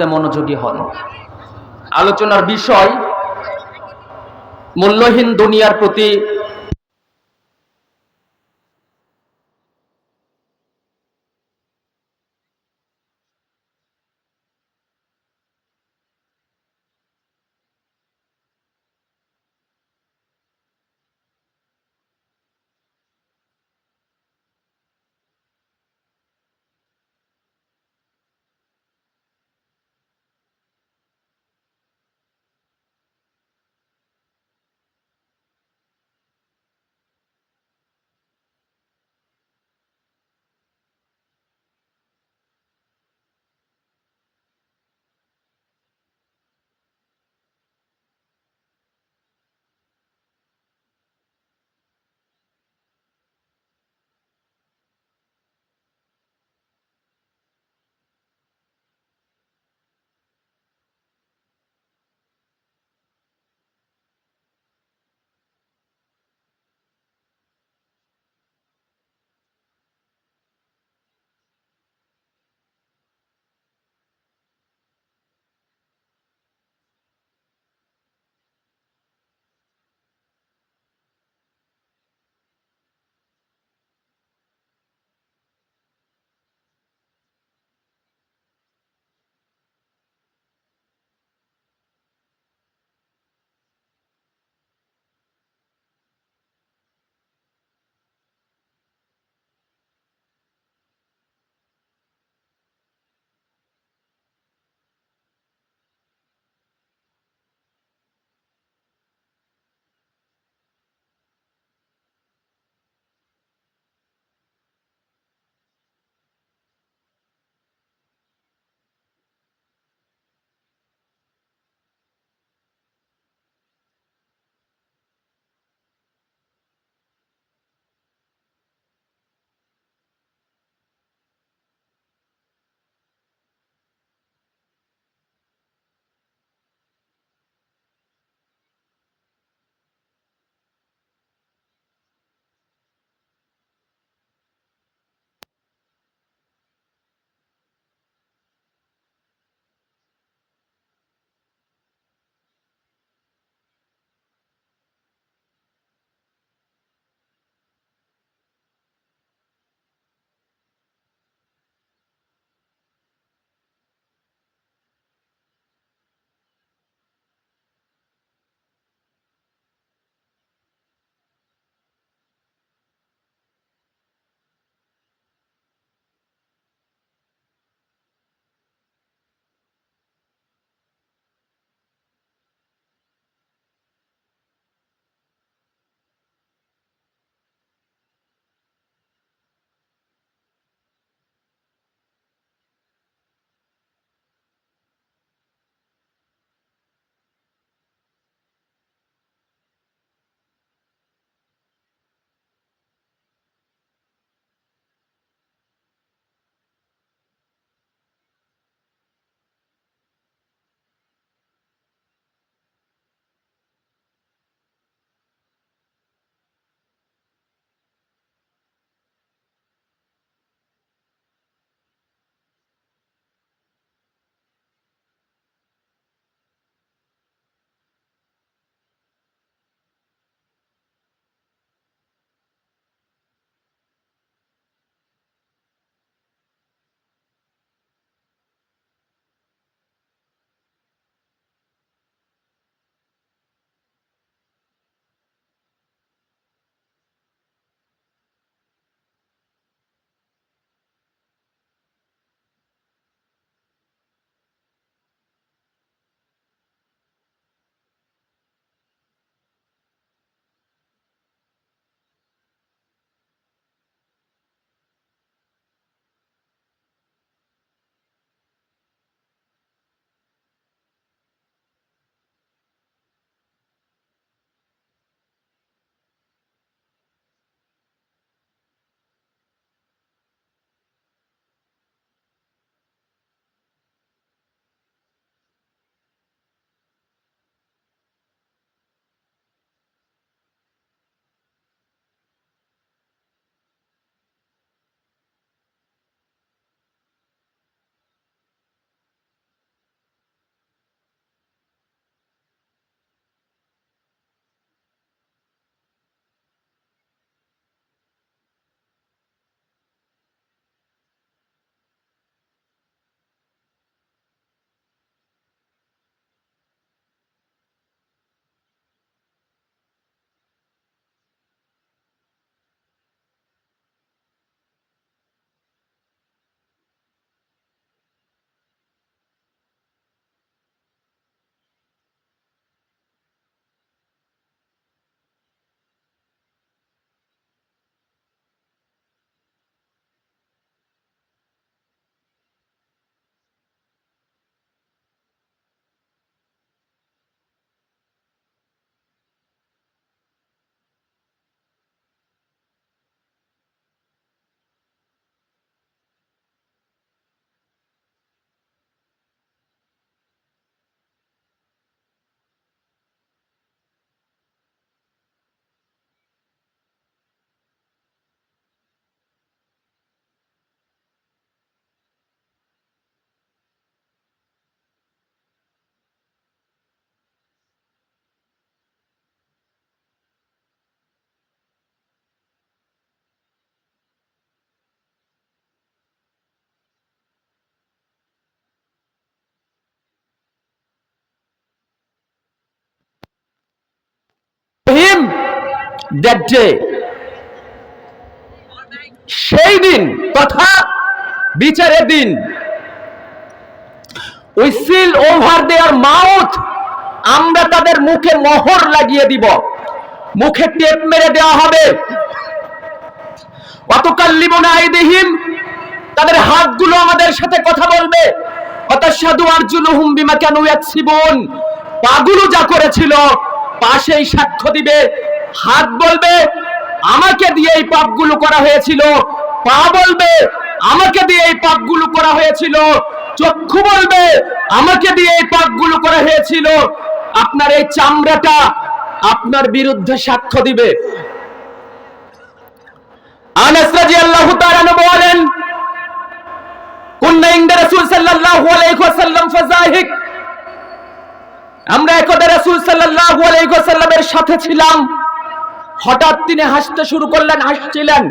মনোযোগী হন। আলোচনার বিষয় মূল্যহীন দুনিয়ার প্রতি that day, সেই দিন তথা বিচারের দিন, we seal over their mouth, আমরা তাদের মুখে মোহর লাগিয়ে দিব, মুখে টেপ মেরে দেওয়া হবে। ওয়াতুকাল্লিমুনা আইদিহিম, তাদের হাতগুলো আমাদের সাথে কথা বলবে। ওয়াতাশহাদু আরজুলুহুম বিমা কানু ইয়াকসিবুন, পাগুলো যা করেছিল পাশেই সাক্ষ্য দিবে। হাত বলবে আমাকে দিয়ে এই পাপগুলো করা হয়েছিল, পা বলবে আমাকে দিয়ে এই পাপগুলো করা হয়েছিল, চক্ষু বলবে আমাকে দিয়ে এই পাপগুলো করা হয়েছিল। আপনার এই চামড়াটা আপনার বিরুদ্ধে সাক্ষ্য দিবে। আনাস রাদিয়াল্লাহু তাআলা বলেন, কুননা ইনদা রাসূল সাল্লাল্লাহু আলাইহি ওয়াসাল্লাম ফাযাহিক, আমরা একদা রাসূল সাল্লাল্লাহু আলাইহি ওয়াসাল্লামের সাথে ছিলাম, হঠাৎ তিনি হাসতে শুরু করলেন, হাসছিলেন।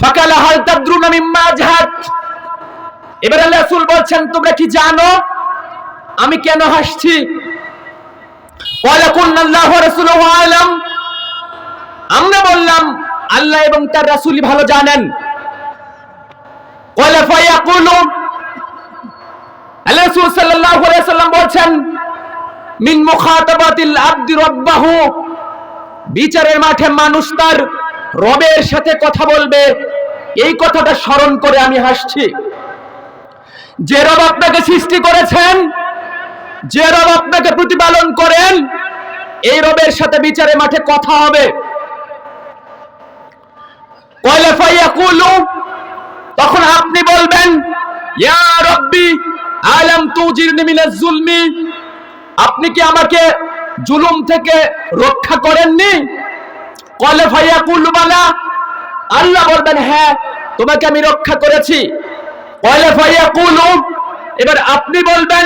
ফাকালা হাল তাদরুনা মিম্মা আজহাক, এবার রাসূল বলছেন তোমরা কি জানো আমি কেন হাসছি? ওয়ালা কুননা আল্লাহু ওয়া রাসূলুহু আ'লাম, আমরা বললাম আল্লাহ এবং তার রাসূলই ভালো জানেন। ওয়ালা ফায়াকুলু, আল্লাহ রাসূল সাল্লাল্লাহু আলাইহি ওয়াসাল্লাম বলছেন মিন মুখাতাবাতিল আবদি রাব্বাহু, বিচারের মাঠে মানুষ তার রবের সাথে কথা বলবে, এই কথাটা স্মরণ করে আমি হাসছি। যে রব আপনাকে সৃষ্টি করেছেন, যে রব আপনাকে প্রতিপালন করেন, এই রবের সাথে বিচারের মাঠে কথা হবে। ওয়ালা ফায়াকুলু, তখন আপনি বলবেন ইয়া রাব্বি আলাম তুজিরনি মিনাজ জুলমি, আপনি কি আমাকে জুলুম থেকে রক্ষা করেননি? ক্বালা ফায়াকুলু বালা, আল্লাহ বলবেন হ্যাঁ তোমাকে আমি রক্ষা করেছি। ক্বালা ফায়াকুলু, এবার আপনি বলবেন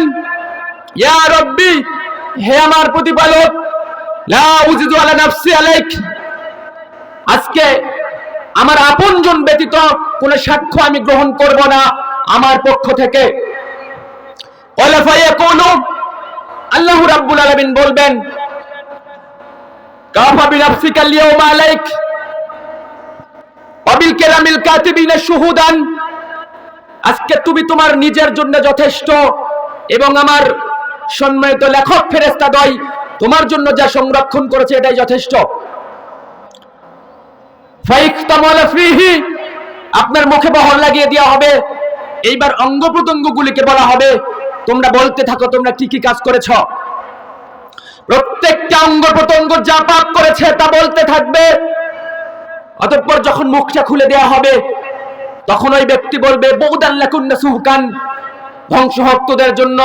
ইয়া রাব্বি, হে আমার প্রতিপালক, লা উজিদু আলা নাফসি আলাইক, আজকে আমার আপনজন ব্যতীত কোন সাক্ষ্য আমি গ্রহণ করব না আমার পক্ষ থেকে। ক্বালা ফায়াকুলু, আল্লাহু রাব্বুল আলামিন বলবেন কাফা বিনাফসিকা আল-ইয়াওমা আলাইক ওয়া বিল কিরামিল কাতিবিনা শুহুদান, আজকে তুমি তোমার নিজের জন্য যথেষ্ট এবং আমার সম্মানিত লেখক ফেরেশতাদ্বয় তোমার জন্য যা সংরক্ষণ করেছে এটাই যথেষ্ট। ফাইখতামালা ফীহি, আপনার মুখে মোহর লাগিয়ে দেওয়া হবে। এইবার অঙ্গ প্রত্যঙ্গগুলিকে বলা হবে তোমরা বলতে থাকো তোমরা কি কি কাজ করেছ। প্রত্যেকটা অঙ্গ প্রত্যঙ্গ যা পাপ করেছে তা বলতে থাকবে। অতঃপর যখন মুখটা খুলে দেওয়া হবে তখন ওই ব্যক্তি বলবে বুগদান লাকুন্না সুহকান, ধ্বংস হোক তোদের জন্য,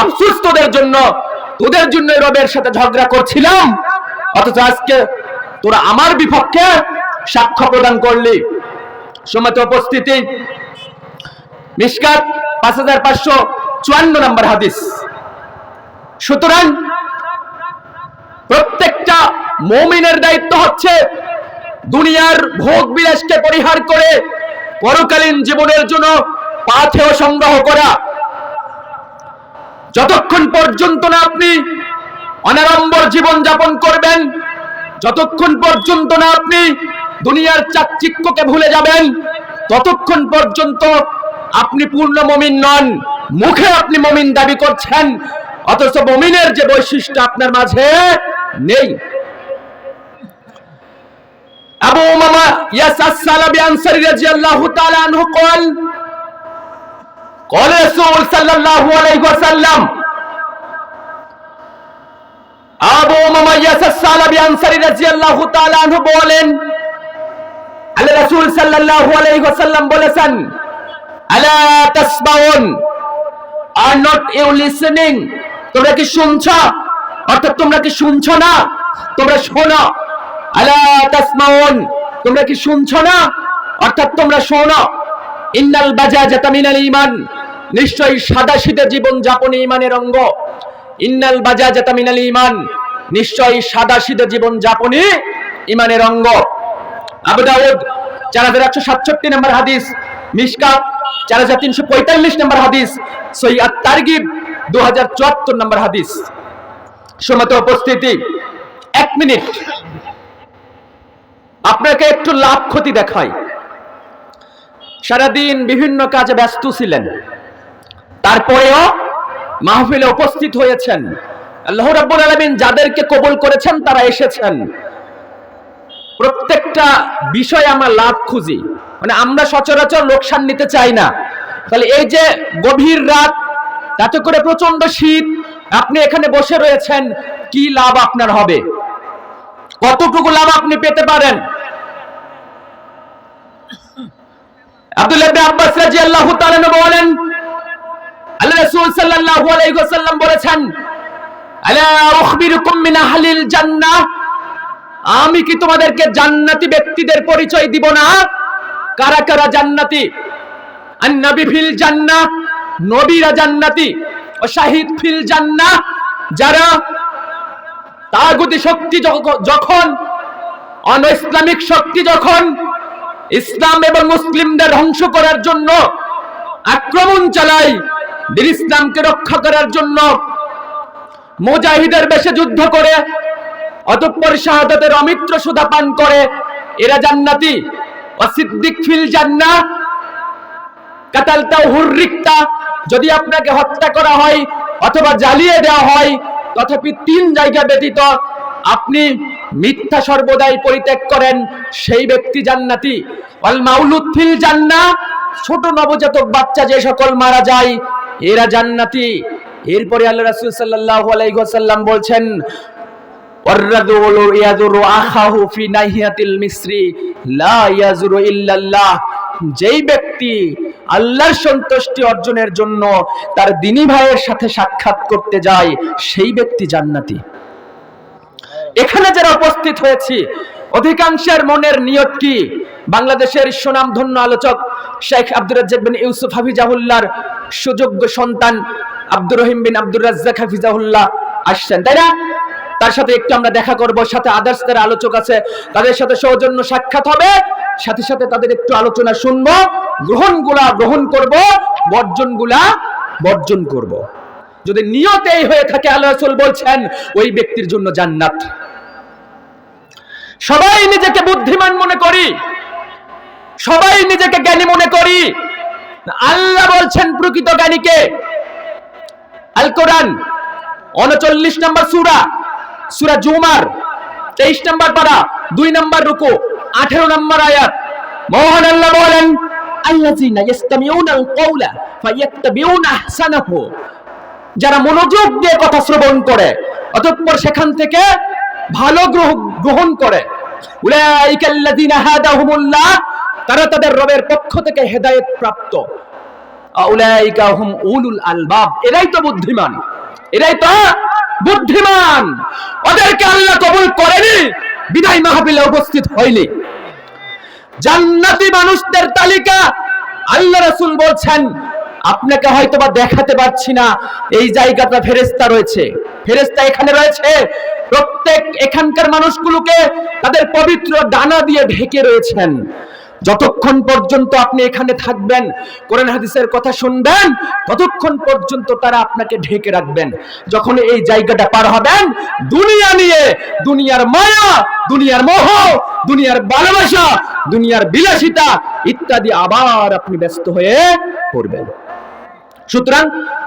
আফসোস তোদের জন্য, তোদের জন্য রবের সাথে ঝগড়া করছিলাম অথচ আজকে তোরা আমার বিপক্ষে সাক্ষ্য প্রদান করলি। সম্মানিত উপস্থিতি, মিশকাত 5554 নম্বর হাদিস। সুতরাং প্রত্যেকটা মুমিনের দায়িত্ব হচ্ছে দুনিয়ার ভোগ বিলাসকে পরিহার করে পরকালীন জীবনের জন্য পাথেয় সংগ্রহ করা। যতক্ষণ পর্যন্ত না আপনি অনাড়ম্বর জীবন যাপন করবেন, যতক্ষণ পর্যন্ত না আপনি দুনিয়ার চাকচিক্যকে ভুলে যাবেন, ততক্ষণ পর্যন্ত আপনি পূর্ণ মুমিন নন। মুখে আপনি মুমিন দাবি করছেন অথচ মুমিনের যে বৈশিষ্ট্য আপনার মাঝে নেই। আবু উমামা ইয়াসাস সালাবি আনসারী রাদিয়াল্লাহু তাআলা আনহু قال قال রাসূল সাল্লাল্লাহু আলাইহি ওয়াসাল্লাম, আবু উমামা ইয়াসাস সালাবি আনসারী রাদিয়াল্লাহু তাআলা আনহু বলেন আল্লাহ রাসূল সাল্লাল্লাহু আলাইহি ওয়াসাল্লাম বলেছেন আলা তাসমাউন, আর নট ইউ লিসেনিং, তোমরা কি শুনছো? অর্থাৎ তোমরা কি শুনছো না, তোমরা শোনো। আলা তাসমাউন, তোমরা কি শুনছো না, অর্থাৎ তোমরা শোনো। ইন্নাল বাজাজাতা মিনাল ঈমান, নিশ্চয়ই সাদাসিধে জীবন যাপন ঈমানের অঙ্গ। ইন্নাল বাজাজাতা মিনাল ঈমান, নিশ্চয়ই সাদাসিধে জীবন যাপনই ঈমানের অঙ্গ। আবু দাউদ 4167 নম্বর হাদিস, মিশকাত 4345 নম্বর হাদিস, সহিহ আত-তারগিব 2074 নম্বর হাদিস। সম্মানিত উপস্থিতি, 1 মিনিট আপনাকে একটু লাভ ক্ষতি দেখাই। সারাদিন বিভিন্ন কাজে ব্যস্ত ছিলেন, তারপরেও মাহফিলে উপস্থিত হয়েছেন। আল্লাহ রাব্বুল আলামিন যাদেরকে কবুল করেছেন তারা এসেছেন। প্রত্যেকটা বিষয়ে আমরা লাভ খুঁজি, মানে আমরা সচরাচর লোকসান নিতে চাই না। তাহলে এই যে গভীর রাত, তাতে করে প্রচন্ড শীত, আপনি এখানে বসে রয়েছেন, কি লাভ আপনার হবে? কতটুকু লাভ আপনি পেতে পারেন? আব্দুল্লাহ ইবনে আব্বাস রাদিয়াল্লাহু তাআলা বলেন, আল্লাহ রাসূল সাল্লাল্লাহু আলাইহি ওয়াসাল্লাম বলেছেন, আলা উখবিরুকুম মিন আহলিল জান্নাহ, আমি কি তোমাদেরকে জান্নাতি ব্যক্তিদের পরিচয় দিব না? কারা কারা জান্নাতি? আন-নবী ফিল জান্নাহ, নবীরা জান্নাতি। ও শাহিদ ফিল জান্নাহ, যারা তাগুতি শক্তি যখন, অন-ইসলামিক শক্তি যখন ইসলাম এবং মুসলিমদের ধ্বংস করার জন্য আক্রমণ চালায়, দিন ইসলামকে রক্ষা করার জন্য মুজাহিদের বেশে যুদ্ধ করে অতঃপর শাহাদাতের অমিত্র সুধা পান করে, এরা জান্নাতি। ও সিদ্দিক ফিল জান্নাহ, কাতালতা হুররিকতা, যদি আপনাকে হত্যা করা হয় অথবা জ্বালিয়ে দেওয়া হয়, তথাপি 3 জায়গা ব্যতীত আপনি মিথ্যা সর্বদাই পরিত্যাগ করেন, সেই ব্যক্তি জান্নাতি। ওয়াল মাউলুদ ফিল জান্নাহ, ছোট নবজাতক বাচ্চা যে সকল মারা যায়, এরা জান্নাতি। এরপরে আল্লাহ রাসূল সাল্লাল্লাহু আলাইহি ওয়াসাল্লাম বলছেন, ওয়াররাজুলু ইয়াজুরু আখাহু ফি নাহিয়াতিল মিসরি লা ইয়াজুরু ইল্লাল্লাহ, যেই ব্যক্তি আল্লাহর সন্তুষ্টি অর্জনের জন্য তার দ্বীনী ভাইয়ের সাথে সাক্ষাৎ করতে যায়, সেই ব্যক্তি জান্নাতি। এখানে যারা উপস্থিত হয়েছি, অধিকাংশের মনের নিয়ত কি? বাংলাদেশের সুনামধন্য আলোচক শেখ আব্দুর রাজ্জাক বিন ইউসুফ হাফিজাহুল্লাহর সুযোগ্য সন্তান আব্দুর রহিম বিন আব্দুর রাজ্জাক হাফিজাহুল্লাহ আসছেন, তাই না? তার সাথে একটু আমরা দেখা করব, সাথে আদার্স যারা আলোচক আছে তাদের সাথে সৌজন্য সাক্ষাৎ হবে, সাথে সাথে তাদের একটু আলোচনা শুনবো, গ্রহণগুলা গ্রহণ করব, বর্জনগুলা বর্জন করব। যদি নিয়ত এই হয়ে থাকে, আল্লাহ রাসূল বলছেন ওই ব্যক্তির জন্য জান্নাত। সবাই নিজেকে বুদ্ধিমান মনে করি, সবাই নিজেকে জ্ঞানী মনে করি, আল্লাহ বলছেন প্রকৃত জ্ঞানীকে। আল কোরআন 39 নম্বর সূরা, সূরা জুমার 23 নম্বর পারা, 2 নম্বর রুকু, 18 নম্বর আয়াত, মহান আল্লাহ বলেন, আল্লাযীনা ইসতামিউনাল কাওলা ফায়াত্তাবিউনা আহসানাহু, যারা মনোযোগ দিয়ে কথা শ্রবণ করে অতঃপর সেখান থেকে ভালো গ্রহণ করে, উলাইকাল্লাযীনা হাদাহুমুল্লাহ, তারা তাদের রবের পক্ষ থেকে হেদায়েত প্রাপ্ত, উলাইকা হুম উলুল আলবাব, এরাই তো বুদ্ধিমান, এরাই তো বুদ্ধিমান। ওদেরকে আল্লাহ কবুল করেনি বিদায় মাহফিলে উপস্থিত হয়নি। জান্নাতি মানুষদের তালিকা আল্লাহ রাসূল বলছেন, আপনাকে হয়তোবা দেখাতে পারছি না, এই জায়গাটা ফেরেশতা রয়েছে, ফেরেশতা এখানে রয়েছে, প্রত্যেক এখানকার মানুষগুলোকে তাদের পবিত্র ডানা দিয়ে ঢেকে রয়েছেন। যতক্ষণ পর্যন্ত আপনি এখানে থাকবেন, কোরআন হাদিসের কথা শুনবেন, ততক্ষণ পর্যন্ত তারা আপনাকে ঢেকে রাখবেন। যখন এই জায়গাটা পার হবেন, দুনিয়া নিয়ে, দুনিয়ার মায়া, দুনিয়ার মোহ, দুনিয়ার ভালোবাসা, দুনিয়ার বিলাসিতা ইত্যাদি আবার আপনি ব্যস্ত হয়ে পড়বেন। সুতরাং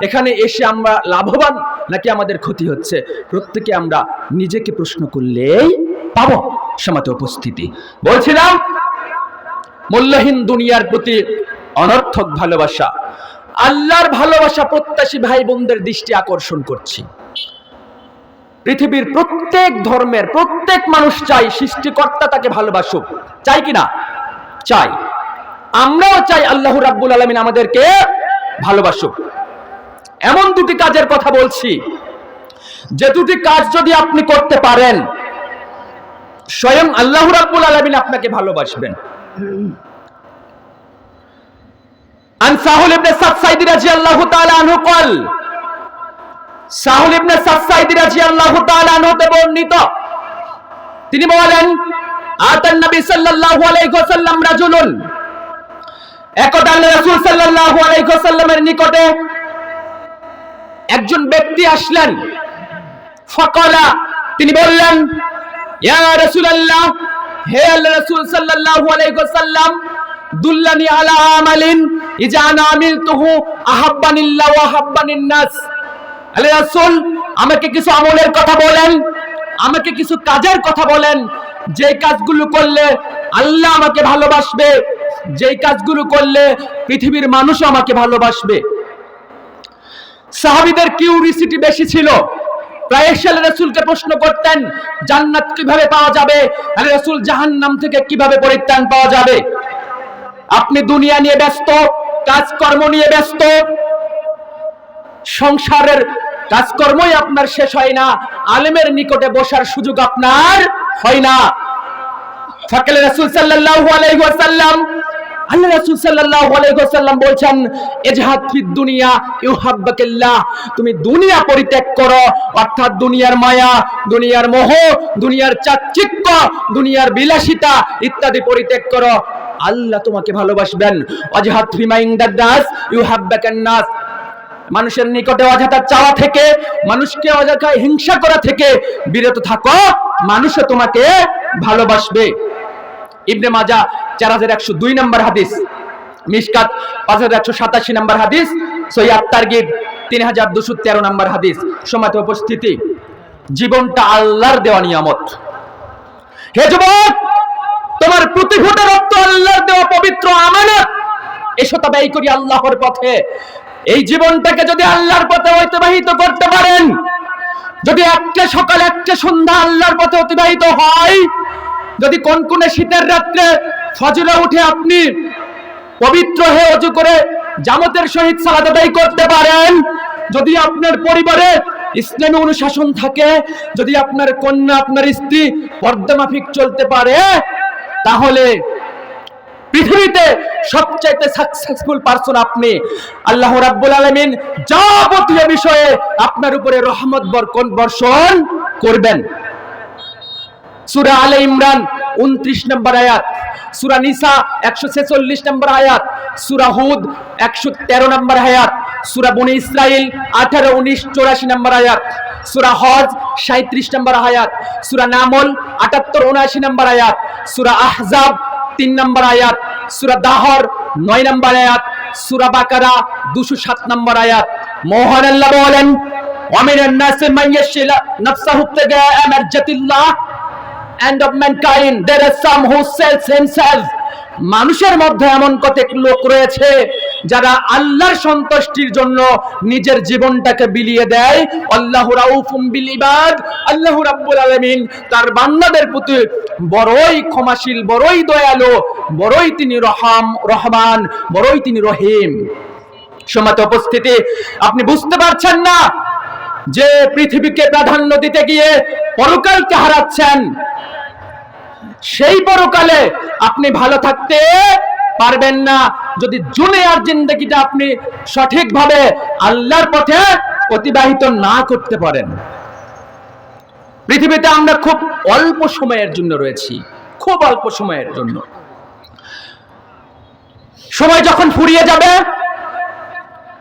এখানে এসে আমরা লাভবান নাকি আমাদের ক্ষতি হচ্ছে, প্রত্যেকে আমরা নিজেকে প্রশ্ন করলেই পাবো সমাতে উপস্থিতি। বলছিলাম মূল্যহীন দুনিয়ার প্রতি অনর্থক ভালোবাসা, আল্লাহর ভালোবাসা প্রত্যাশী ভাই বোনদের দৃষ্টি আকর্ষণ করছি। পৃথিবীর প্রত্যেক ধর্মের প্রত্যেক মানুষ চাই সৃষ্টিকর্তা তাকে ভালোবাসুক, চাই কিনা? চাই। আমরাও চাই আল্লাহ রাব্বুল আলামিন আমাদেরকে ভালোবাসুক। এমন দুটি কাজের কথা বলছি, যে দুটি কাজ যদি আপনি করতে পারেন, স্বয়ং আল্লাহ রাব্বুল আলামিন আপনাকে ভালোবাসবেন। আন সাহুল ইবনে সাদ সাইদি রাদিয়াল্লাহু তাআলা আনহু قال, সাহুল ইবনে সাদ সাইদি রাদিয়াল্লাহু তাআলা আনহু তে বর্ণিত, তিনি বলেন, আতান নবী সাল্লাল্লাহু আলাইহি ওয়াসাল্লাম রাজুলুন, একদা আল্লাহ রাসূল সাল্লাল্লাহু আলাইহি ওয়াসাল্লামের নিকটে একজন ব্যক্তি আসলেন। ফাকালা, তিনি বললেন, ইয়া রাসূলুল্লাহ হে আল্লাহ রাসূল সাল্লাল্লাহু আলাইহি ওয়াসাল্লাম, দুল্লানি আলা আমালিন ইজা আনা আমিলতুহু আহাব্বানিল্লাহ ওয়া আহাব্বানিন নাস। আল্লাহ রাসূল, আমাকে কিছু আমলের কথা বলেন, আমাকে কিছু কাজের কথা বলেন, যে কাজগুলো করলে আল্লাহ আমাকে ভালোবাসবে, যে কাজগুলো করলে পৃথিবীর মানুষ আমাকে ভালোবাসবে। সাহাবীদের কিউরিসিটি বেশি ছিল, প্রায় আল্লাহ রাসূলকে প্রশ্ন করতেন, জান্নাত কিভাবে পাওয়া যাবে, আল্লাহ রাসূল জাহান্নাম থেকে কিভাবে পরিত্রাণ পাওয়া যাবে। আপনি দুনিয়া নিয়ে ব্যস্ত, কাজকর্ম নিয়ে ব্যস্ত, সংসারের কাজকর্মই আপনার শেষ হয় না, আলেমের নিকটে বসার সুযোগ আপনার হয় না। ফাকালে রাসূল সাল্লাল্লাহু আলাইহি ওয়াসাল্লাম, আল্লাহ রাসূল সাল্লাল্লাহু আলাইহি ওয়াসাল্লাম বলছেন, ইজহাদ ফিদ দুনিয়া ইউহাব্বাকাল্লাহ, তুমি দুনিয়া পরিত্যাগ করো, অর্থাৎ দুনিয়ার মায়া, দুনিয়ার মোহ, দুনিয়ার চাকচিক্য, দুনিয়ার বিলাসিতা ইত্যাদি পরিত্যাগ করো, আল্লাহ তোমাকে ভালোবাসবেন। ওয়াজহাদ ফিমা ইনদান নাস ইউহাব্বাকান নাস, মানুষের নিকটে অযথা চাওয়া থেকে, মানুষকে অযথা হিংসা করা থেকে বিরত থাকো, মানুষও তোমাকে ভালোবাসবে। ইবনে মাজাহ 4102 নম্বর হাদিস, মিশকাত 5187 নম্বর হাদিস, সহিহ আত-তারগিব 3213 নম্বর হাদিস। সম্মানিত উপস্থিতি, জীবনটা আল্লাহর দেওয়া নিয়ামত। হে যুবক, তোমার প্রতি ফোঁটা রক্ত আল্লাহর দেওয়া পবিত্র আমানত, এসো তা ব্যয় করি আল্লাহর পথে। এই জীবনটাকে যদি আল্লাহর পথে অতিবাহিত করতে পারেন, যদি একটা সকাল একটা সন্ধ্যা আল্লাহর পথে অতিবাহিত হয়, যদি কনকনে শীতের রাত্রে ফজরে উঠে আপনি পবিত্র হয়ে ওযু করে জামাতের সহিত সালাত আদায় করতে পারেন, যদি আপনার পরিবারে ইসলামী অনুশাসন থাকে, যদি আপনার কন্যা আপনার স্ত্রী পর্দা মাফিক চলতে পারে, তাহলে পৃথিবীতে সবচাইতে সাকসেসফুল পারসন আপনি। আল্লাহ রাব্বুল আলামিন যাবতীয় বিষয়ে আপনার উপরে রহমত বরকত বর্ষণ করবেন। সূরা আলে ইমরান 29 নম্বর আয়াত, সূরা নিসা 146 নম্বর আয়াত, সূরা হুদ 113 নম্বর আয়াত, সূরা বনী ইসরাইল 18, 19, 84 নম্বর আয়াত, সূরা হজ 37 নম্বর আয়াত, সূরা নামল 78, 79 নম্বর আয়াত, সূরা আহজাব 3 নম্বর আয়াত, সূরা দাহর 9 নম্বর আয়াত, সূরা বাকারা 207 নম্বর আয়াত। মহান আল্লাহ বলেন, ওয়া মিনান নাসি মান ইয়াশলা নাফসাহু ইবতিগা'a মারজাতিল্লাহ and of mankind there are some who sells himself, মানুষের মধ্যে এমন কতক লোক রয়েছে যারা আল্লাহর সন্তুষ্টির জন্য নিজের জীবনটাকে বিলিয়ে দেয়। আল্লাহু রাউফুম বিল ইবাদ, আল্লাহ রাব্বুল আলামিন তার বান্দাদের প্রতি বড়ই ক্ষমাশীল, বড়ই দয়ালু, বড়ই তিনি রহমান, বড়ই তিনি রহিম। সম্মানিত উপস্থিতি, আপনি বুঝতে পারছেন না যে পৃথিবীকে প্রাধান্য দিতে গিয়ে পরকালকে হারাচ্ছেন। সেই পরকালে আপনি ভালো থাকতে পারবেন না যদি দুনিয়ার জিন্দেগিটা আপনি সঠিকভাবে আল্লাহর পথে অতিবাহিত না করতে পারেন। পৃথিবীতে আমরা খুব অল্প সময়ের জন্য রয়েছি, খুব অল্প সময়ের জন্য। সময় যখন ফুরিয়ে যাবে,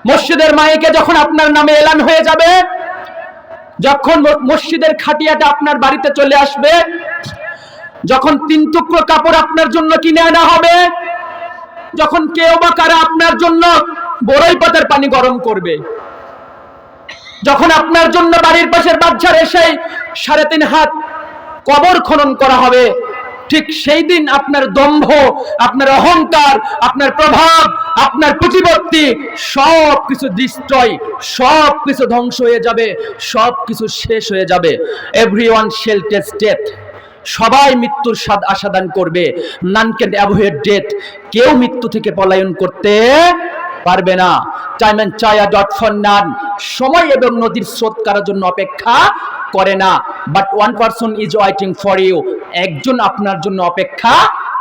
মসজিদের মাইকে যখন আপনার নামে এলান হয়ে যাবে, যখন মসজিদের খাটিয়াটা আপনার বাড়িতে চলে আসবে, যখন 3 টুকরো কাপড় আপনার জন্য কিনে আনা হবে, যখন কেউ বা কারা আপনার জন্য বড়ই পাতার পানি গরম করবে, যখন আপনার জন্য বাড়ির পাশের বাচ্চার এসে 3.5 হাত কবর খনন করা হবে, ঠিক সেই দিন আপনার দম্ভ, আপনার অহংকার, আপনার প্রভাব, আপনার প্রতিপত্তি সবকিছু ডিস্ট্রয়, সবকিছু ধ্বংস হয়ে যাবে, সবকিছু শেষ হয়ে যাবে। এভরিওয়ান শ্যাল টেস্ট ডেথ, সবাই মৃত্যুর স্বাদ আস্বাদন করবে। নান ক্যান অ্যাভয়েড ডেথ, কেউ মৃত্যু থেকে পলায়ন করতে পারবে না। Time and tide wait for none, সময় এবং নদীর স্রোত কারোর জন্য অপেক্ষা করে না। But one person is waiting for you, একজন আপনার জন্য অপেক্ষা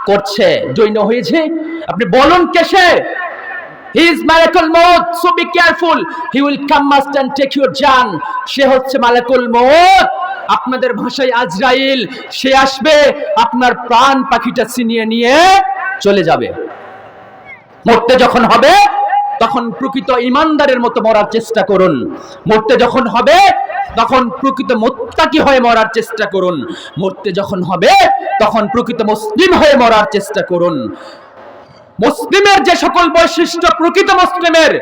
করছে। জৈন হয়েছে, আপনি বলুন কেসে? He is Malakul Maut, so be careful. He will come must and take your জান। সে হচ্ছে মালাকুল মউত, আপনাদের ভাষায় আজরাইল। সে আসবে, আপনার প্রাণ পাখিটা ছিনিয়ে নিয়ে চলে যাবে। মরতে যখন হবে তখন প্রকৃত ঈমানদারের মতো মরার চেষ্টা করুন। মরতে যখন হবে তখন প্রকৃত মুত্তাকি হয়ে মরার চেষ্টা করুন। মরতে যখন হবে তখন প্রকৃত মুসলিম হয়ে মরার চেষ্টা করুন। মুসলিমের যে সকল বৈশিষ্ট্য প্রকৃত মুসলিমের,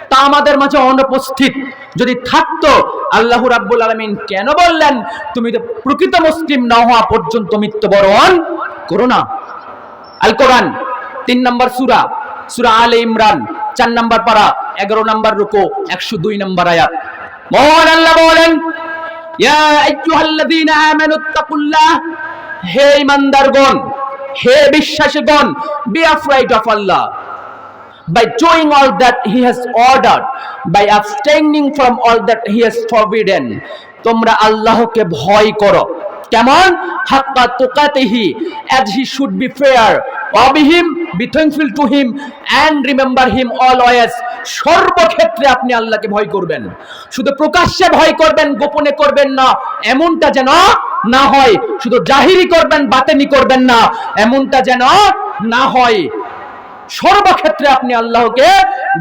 তা আমাদের মাঝে অনুপস্থিত। যদি থাকতো আল্লাহ রাব্বুল আলামিন কেন বললেন তুমি তো প্রকৃত মুসলিম না হওয়া পর্যন্ত মৃত্যুবরণ করো না? আল কোরআন 3 নম্বর সূরা, সূরা আলে ইমরান 4 নম্বর পারা 11 নম্বর রুকু 102 নম্বর আয়াত। মহান আল্লাহ বলেন, ইয়া আইয়ুহাল্লাযীনা আমানুত্তাকুল্লাহ, হে ঈমানদারগণ, হে বিশ্বাসীগণ, be afraid of Allah by doing all that he has ordered, by abstaining from all that he has forbidden. তোমরা আল্লাহকে ভয় করো। কেমন? হাক্কা তুকাতিহি, as he should be fair, obey him, be thankful to him and remember him always. সর্বক্ষেত্রে আপনি আল্লাহকে ভয় করবেন। শুধু প্রকাশ্যে ভয় করবেন, গোপনে করবেন না, এমনটা যেন না হয়। শুধু জাহিরি করবেন, বাতেনি করবেন না, এমনটা যেন না হয়। সর্বক্ষেত্রে আপনি আল্লাহকে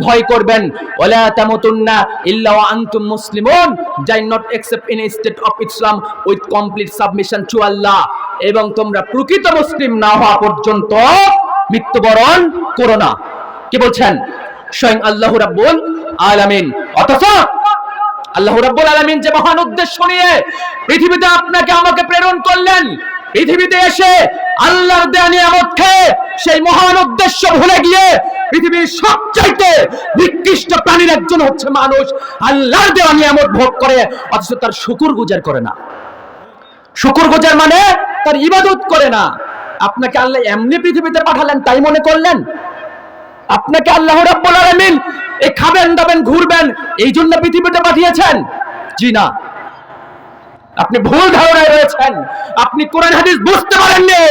ভয় করবেন। ওয়ালা তামুতুন্না ইল্লা ওয়া আনতুম মুসলিমুন, die not except in state of Islam with complete submission to Allah. এবং তোমরা প্রকৃত মুসলিম না হওয়া পর্যন্ত মৃত্যুবরণ করো না। কি বলছেন? স্বয়ং আল্লাহ রাব্বুল আলামিন। অথচ আল্লাহ রাব্বুল আলামিন যে মহান উদ্দেশ্য নিয়ে পৃথিবীতে আপনাকে আমাকে প্রেরণ করলেন, পৃথিবীতে এসে আল্লাহর দেয়া নিয়ামত খেয়ে সেই মহান উদ্দেশ্য ভুলে গিয়ে পৃথিবীর সবচাইতে নিকৃষ্ট প্রাণীর একজন হচ্ছে মানুষ। আল্লাহর দেয়া নিয়ামত ভোগ করে অথচ তার শুকরগুজার করে না। শুকরগুজার মানে তার ইবাদত করে না। আপনাকে আল্লাহ এমনি পৃথিবীতে পাঠালেন তাই মনে করলেন? আপনাকে আল্লাহ রাব্বুল আলামিন এই খাবেন দাবেন ঘুরবেন এই জন্য পৃথিবীতে পাঠিয়েছেন? জি না, আপনি ভুল ধারণায় রয়েছেন। আপনি কোরআন হাদিস বুঝতে পারেননি।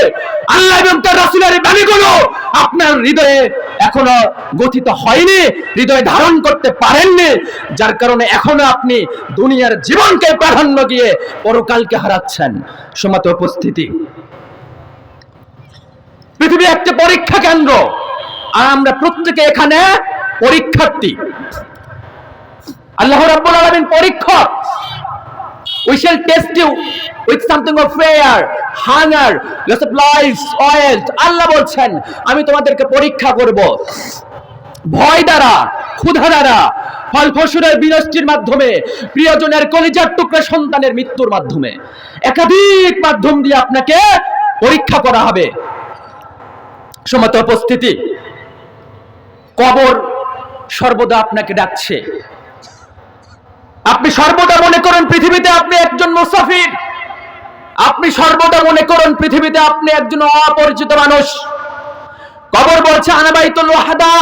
আল্লাহ এবং তার রাসূলের বাণীগুলো আপনার হৃদয়ে এখনো গঠিত হয়নি, হৃদয়ে ধারণ করতে পারেননি, যার কারণে এখনো আপনি দুনিয়ার জীবনকে প্রাধান্য দিয়ে পরকালকে হারাচ্ছেন। সম্মানিত উপস্থিতি, পৃথিবী একটা পরীক্ষা কেন্দ্র, আর আমরা প্রত্যেকে এখানে পরীক্ষার্থী। আল্লাহ রাব্বুল আলামিন পরীক্ষক। We shall test you with something of fear, hunger, loss of life, oil. আল্লাহ বলছেন আমি তোমাদেরকে পরীক্ষা করব ভয় দ্বারা, ক্ষুধা দ্বারা, ফল ফসলের বিনষ্টির মাধ্যমে, প্রিয়জনের কলিজার টুকরা সন্তানের মৃত্যুর মাধ্যমে, একাধিক মাধ্যম দিয়ে আপনাকে পরীক্ষা করা হবে। সম্মানিত উপস্থিতি, কবর সর্বদা আপনাকে ডাকছে। আপনি সর্বদা মনে করেন পৃথিবীতে আপনি একজন মুসাফির। আপনি সর্বদা মনে করেন পৃথিবীতে আপনি একজন অপরিচিত মানুষ। কবর বলছে আনা বাইতুল ওয়াহদা,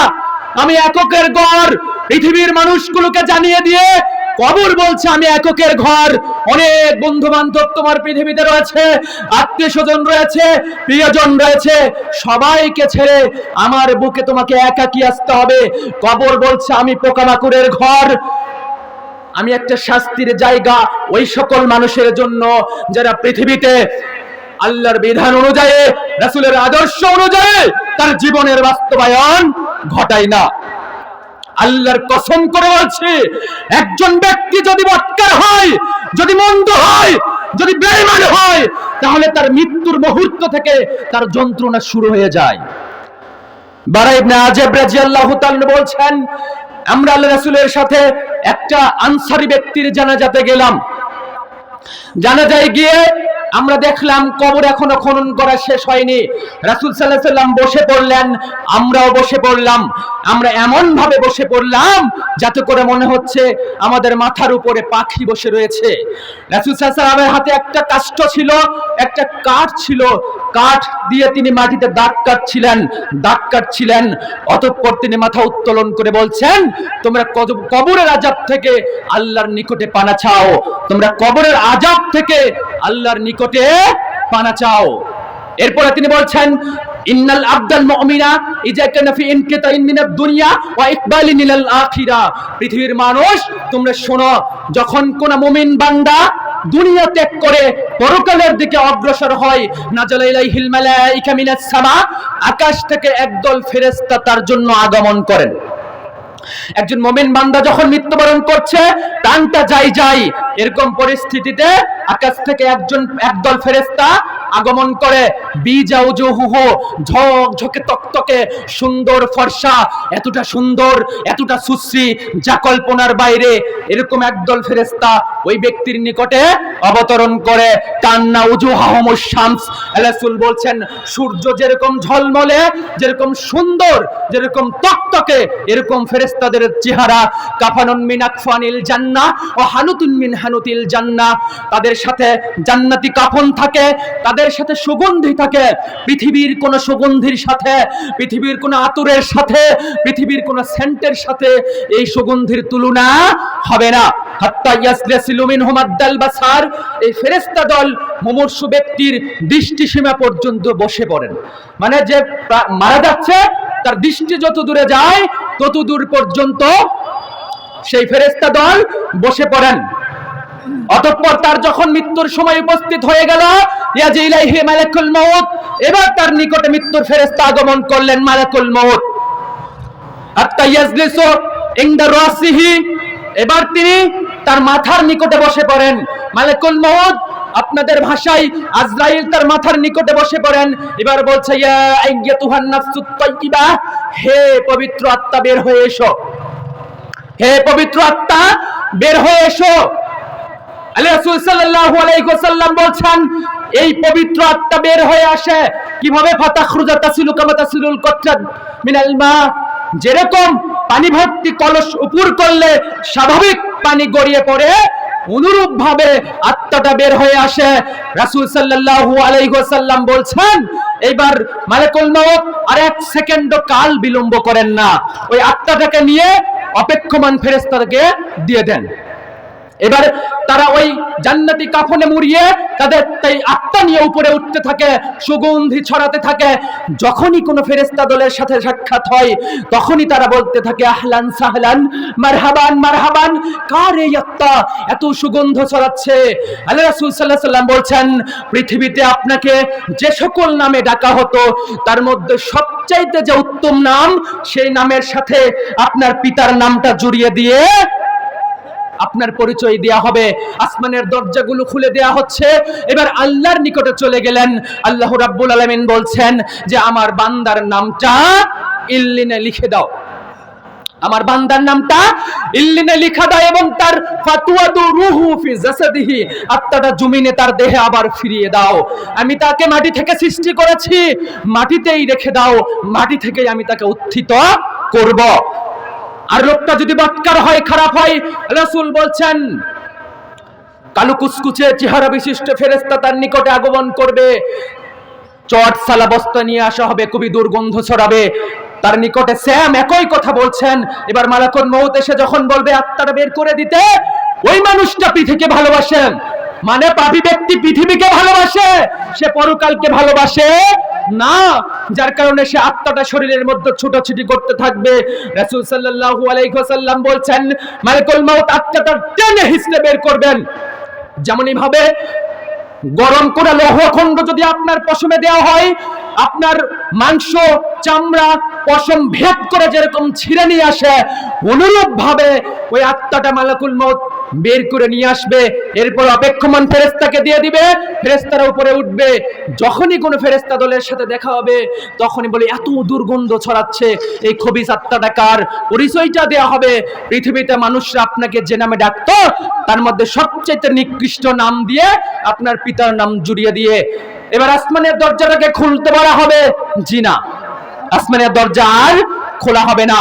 আমি এককের ঘর। পৃথিবীর মানুষগুলোকে জানিয়ে দিয়ে কবর বলছে আমি এককের ঘর। অনেক বন্ধু বান্ধব তোমার পৃথিবীতে রয়েছে, আত্মীয় স্বজন রয়েছে, প্রিয়জন রয়েছে, সবাইকে ছেড়ে আমার বুকে তোমাকে একাকী আসতে হবে। কবর বলছে আমি পোকামাকড়ের ঘর, আমি একটা শাস্তির জায়গা ওই সকল মানুষের জন্য যারা পৃথিবীতে আল্লাহর বিধান অনুযায়ী, রাসূলের আদর্শ অনুযায়ী তার জীবনের বাস্তবায়ন ঘটায় না। আল্লাহর কসম করে বলছি, একজন ব্যক্তি যদি বৎকার হয়, যদি মন্দ হয়, যদি বেঈমান হয়, তাহলে তার মৃত্যুর মুহূর্ত থেকে তার যন্ত্রণা শুরু হয়ে যায়। বারা ইবনে আযিব রাদিয়াল্লাহু তাআলা বলছেন আমরা আল্লাহ রাসূলের সাথে একটা আনসারী ব্যক্তির জানাজাতে গেলাম। জানাজায় গিয়ে আমরা দেখলাম কবর এখনো খনন করা শেষ হয়নি। রাসূল সাল্লাল্লাহু আলাইহি সাল্লাম বসে পড়লেন, আমরাও বসে পড়লাম। আমরা এমন ভাবে বসে পড়লাম যাতে করে মনে হচ্ছে আমাদের মাথার উপরে পাখি বসে রয়েছে। রাসূল সাল্লাল্লাহু আলাইহি সাল্লামের হাতে একটা কাষ্ঠ ছিল, একটা কাঠ ছিল, কাঠ দিয়ে তিনি মাটিতে দাগ কাটছিলেন। অতঃপর তিনি মাথা উত্তোলন করে বলছেন তোমরা কবরের আযাব থেকে আল্লাহর নিকটে পানা চাও, তোমরা কবরের আযাব থেকে আল্লাহর নিকটে পানা চাও। এরপরে তিনি বলছেন ইন্নাল আবদাল মুমিনা ইজা কানা ফি ইনকিতাইন মিনাদ দুনিয়া ওয়া ইকবালিন ইলাল আখিরা। পৃথিবীর মানুষ তোমরা শোনো, যখন কোন মুমিন বান্দা দুনিয়া ত্যাগ করে পরকালের দিকে অগ্রসর হয়, নাজালা ইলাইহিল মালাইকা মিনাস সামা, আকাশ থেকে একদল ফেরেশতা তার জন্য আগমন করেন। একজন মুমিন বান্দা যখন মৃত্যুবরণ করছে, প্রাণটা যাই এরকম পরিস্থিতিতে আকাশ থেকে একদল ফেরেশতা আগমন করে, বিজাউজুহু, ঝকঝকে তকতকে সুন্দর ফর্সা, এতটা সুন্দর, এতটা সুশ্রী যা কল্পনার বাইরে, এরকম একদল ফেরেশতা ওই ব্যক্তির নিকটে অবতরণ করে। কান্না উজুহাহুমুশ শামস, রাসূল বলছেন সূর্য যেরকম ঝলমলে, যেরকম সুন্দর, যেরকম তকতকে, এরকম ফেরেশতাদের চেহারা। কাফানুন মিন আকফানিল জান্নাহ ওয়া হানুতুন মিন হানুতিল জান্নাহ, তাদের সাথে জান্নাতি কাফন থাকে, তাদের সাথে সুগন্ধি থাকে। পৃথিবীর কোন সুগন্ধির সাথে, পৃথিবীর কোন আতরের সাথে, পৃথিবীর কোন সেন্টের সাথে এই সুগন্ধির তুলনা হবে না। হাত্তা ইয়াসলাসিলু মিনহুম আদ-দাল বাসার, এই ফেরেশতা দল মুমূর্ষু ব্যক্তির দৃষ্টিসীমা পর্যন্ত বসে পড়েন। মানে যে মারা যাচ্ছে তার দৃষ্টি যত দূরে যায় তত দূর পর্যন্ত সেই ফেরেশতা দল বসে পড়েন। অতঃপর তার যখন মৃত্যুর সময় উপস্থিত হয়ে গেল, ইয়াজি ইলাইহি মালাকুল মাউত, এবার তার নিকটে মৃত্যুর ফেরেশতা আগমন করলেন, মালাকুল মাউত। হাত্তা ইয়াজলিসু ইনদা রাসিহি, এবার তিনি তার মাথার নিকটে বসে পড়েন। মালাকুল মাউত আপনাদের ভাষায় আজরাইল তার মাথার নিকটে বসে পড়েন। এবার বলছে, ইয়া আইয়াতুহান নাফসুত তাইয়্যিবা, হে পবিত্র আত্মা বের হয়ে এসো, হে পবিত্র আত্মা বের হয়ে এসো। আল্লাহ রাসূল সাল্লাল্লাহু আলাইহি ওয়াসাল্লাম বলছেন এই পবিত্র আত্মা বের হয়ে আসে কিভাবে? ফাতাখরুজা তাসিলু কামা তাসিলুল কতরাত মিনাল মা, যেরকম পানি ভর্তি কলস উপর করলে স্বাভাবিক পানি গড়িয়ে পড়ে, অনুরূপ ভাবে আত্মাটা বের হয়ে আসে। রাসূল সাল্লাল্লাহু আলাইহি ওয়াসাল্লাম বলছেন এইবার মালাকুল মউত আর এক সেকেন্ডও কাল বিলম্ব করেন না, ওই আত্মাটাকে নিয়ে অপেক্ষমান ফেরেশতাকে দিয়ে দেন। এবার তারা ওই জান্নাতি কাফনে মুড়িয়ে তাদের এই আত্মা নিয়ে উপরে উঠতে থাকে, সুগন্ধি ছড়াতে থাকে। যখনই কোনো ফেরেশতা দলের সাথে সাক্ষাৎ হয় তখনই তারা বলতে থাকে, আহলান সাহলান, মারহাবান মারহাবান, কার এই আত্মা এত সুগন্ধ ছড়াচ্ছে? আল্লাহ রাসূল সাল্লাল্লাহু আলাইহি ওয়াসাল্লাম বলছেন পৃথিবীতে আপনাকে যে সকল নামে ডাকা হতো তার মধ্যে সবচাইতে যে উত্তম নাম, সেই নামের সাথে আপনার পিতার নামটা জড়িয়ে দিয়ে আপনার পরিচয় দেয়া হবে। আসমানের দরজাগুলো খুলে দেয়া হচ্ছে। এবার আল্লাহর নিকটে চলে গেলেন। আল্লাহ রাব্বুল আলামিন বলছেন যে আমার বান্দার নামটা ইল্লিনে লিখে দাও, আমার বান্দার নামটা ইল্লিনে লিখা দাও, এবং তার ফাতুয়াদু রূহু ফি জাসাদিহি, আত্মাটা জমিনে তার দেহে আবার ফিরিয়ে দাও। আমি তাকে মাটি থেকে সৃষ্টি করেছি, মাটিতেই রেখে দাও, মাটি থেকেই আমি তাকে উত্থিত করব। আর লোকটা যদি বৎকার হয়, খারাপ হয়, রাসূল বলছেন কালো কুচকুচে চেহারা বিশিষ্ট ফেরেশতা তার নিকটে আগমন করবে, চট সালা বস্তা নিয়ে আসা হবে, খুবই দুর্গন্ধ ছড়াবে। তার নিকটে স্যাম একই কথা বলছেন। এবার মালাকুল মউত এসে যখন বলবে আত্মাটা বের করে দিতে, ওই মানুষটা পৃথিবীকে ভালোবাসেন, মানে পাপী ব্যক্তি পৃথিবীকে ভালোবাসে, সে পরকালকে ভালোবাসে না, যার কারণে সে আত্মাটা শরীরের মধ্যে ছুটাছুটি করতে থাকবে। রাসূল সাল্লাল্লাহু আলাইহি ওয়াসাল্লাম বলছেন মালাকুল মউত আত্মাটা টেনে হিঁচড়ে বের করবেন। যেমনই ভাবে গরম করে লৌহখণ্ড যদি আপনার পশমে দেওয়া হয়, আপনার মাংস চামড়া পশম ভেদ করে যেরকম ছিঁড়ে নিয়ে আসে, অনুরূপ ভাবে ওই আত্মাটা মালাকুল মউত বের করে নিয়ে আসবে। এরপর অপেক্ষমান ফেরেশতাকে দিয়ে দিবে, ফেরেশতারা উপরে উঠবে। যখনই কোনো ফেরেশতা দলের সাথে দেখা হবে তখনই বলে এত দুর্গন্ধ ছড়াচ্ছে, এই খবিস আত্মাটা কার? পরিচয়টা দেয়া হবে। পৃথিবীতে মানুষরা আপনাকে যে নামে ডাকতো তার মধ্যে সবচেয়ে নিকৃষ্ট নাম দিয়ে আপনার পিতার নাম জুড়িয়ে দিয়ে এবার আসমানের দরজাটাকে খুলতে বলা হবে। জি না, আসমানের দরজা আর খোলা হবে না।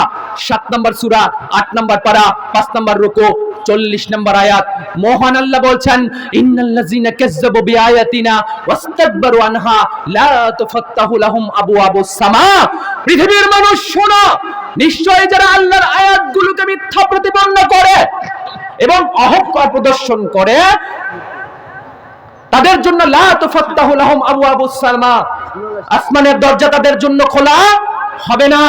7 নম্বর সূরা 8 নম্বর পারা 5 নম্বর রুকু 40 নম্বর আয়াত। মহান আল্লাহ বলছেন ইন্নাল্লাযীনা কাযযাবু বিআয়াতিনা ওয়াস্তাকবারু আনহা লা তুফাত্তাহু লাহুম আবওয়াবুস সামা। পৃথিবীর মানুষ শোনো, নিশ্চয়ই যারা আল্লাহর আয়াতগুলোকে মিথ্যা প্রতিপন্ন করে এবং অহংকার প্রদর্শন করে তাদের জন্য লা তুফাত্তাহু লাহুম আবওয়াবুস সামা, আসমানের দরজা তাদের জন্য খোলা হবে না।